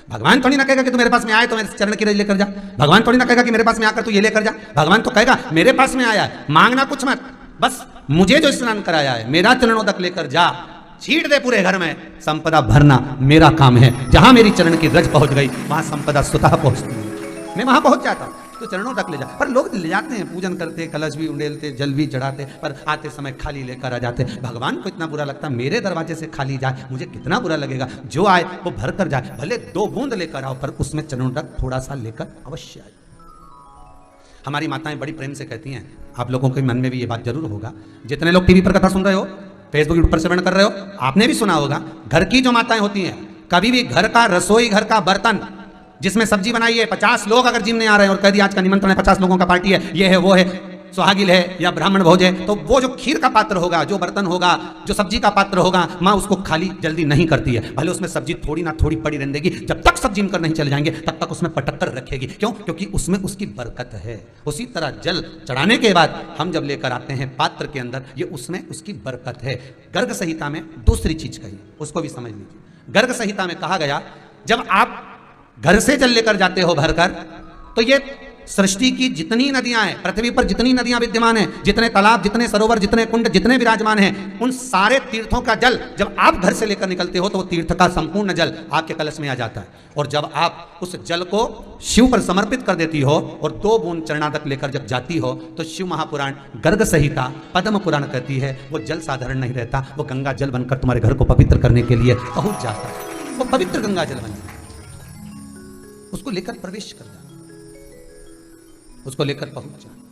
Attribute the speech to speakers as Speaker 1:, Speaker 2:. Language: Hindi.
Speaker 1: भगवान थोड़ी ना कहेगा कि तू मेरे पास में आए तो मेरे चरण की रज लेकर जा। भगवान थोड़ी ना कहेगा कि मेरे पास में आकर तू ये लेकर जा। भगवान तो कहेगा मेरे पास में आया है, मांगना कुछ मत, बस मुझे जो स्नान कराया है मेरा चरणों तक लेकर जा, छीट दे पूरे घर में, संपदा भरना मेरा काम है। जहां मेरी चरण की रज पहुंच गई वहां संपदा स्वतः पहुंचती है, मैं वहां पहुंच जाता हूं। तो चरणों तक ले जा, पर लोग ले जाते हैं, पूजन करते, कलश भी उंडेलते, जल भी चढ़ाते, पर आते समय खाली लेकर आ जाते। भगवान को इतना बुरा लगता, मेरे दरवाजे से खाली जाए मुझे कितना बुरा लगेगा, जो आए वो भर कर जाए, भले 2 बूंद लेकर आओ पर उसमें चरणों तक थोड़ा सा लेकर अवश्य आए। हमारी माताएं बड़ी प्रेम से कहती हैं, आप लोगों के मन में भी ये बात जरूर होगा, जितने लोग टीवी पर कथा सुन रहे हो, फेसबुक पर श्रवण कर रहे हो, आपने भी सुना होगा, घर की जो माताएं होती हैं, कभी भी घर का रसोई, घर का बर्तन जिसमें सब्जी बनाई है, 50 लोग अगर जिम में आ रहे हैं और कह दिया आज का निमंत्रण है, 50 लोगों का पार्टी है, ये है वो है, सुहागिल है या ब्राह्मण भोज है, तो वो जो खीर का पात्र होगा, जो बर्तन होगा, जो सब्जी का पात्र होगा, माँ उसको खाली जल्दी नहीं करती है। भले उसमें सब्जी थोड़ी ना थोड़ी पड़ी रहने देगी, जब तक सब जिम कर नहीं चले जाएंगे तब तक उसमें पटक कर रखेगी। क्यों? क्योंकि उसमें उसकी बरकत है। उसी तरह जल चढ़ाने के बाद हम जब लेकर आते हैं पात्र के अंदर, ये उसमें उसकी बरकत है। गर्ग संहिता में दूसरी चीज कही, उसको भी समझ लीजिए। गर्ग संहिता में कहा गया, जब आप घर से जल लेकर जाते हो भरकर, तो ये सृष्टि की जितनी नदियां हैं, पृथ्वी पर जितनी नदियां विद्यमान हैं, जितने तालाब, जितने सरोवर, जितने कुंड, जितने विराजमान हैं, उन सारे तीर्थों का जल जब आप घर से लेकर निकलते हो तो वो तीर्थ का संपूर्ण जल आपके कलश में आ जाता है। और जब आप उस जल को शिव पर समर्पित कर देती हो और 2 बूंद चरणा तक लेकर जब जाती हो, तो शिव महापुराण, गर्ग संहिता, पद्म पुराण कहती है वो जल साधारण नहीं रहता, वो गंगा जल बनकर तुम्हारे घर को पवित्र करने के लिए पहुंच जाता है। वो पवित्र गंगा जल बन जाता है, उसको लेकर प्रवेश करना, उसको लेकर पहुंच जाना।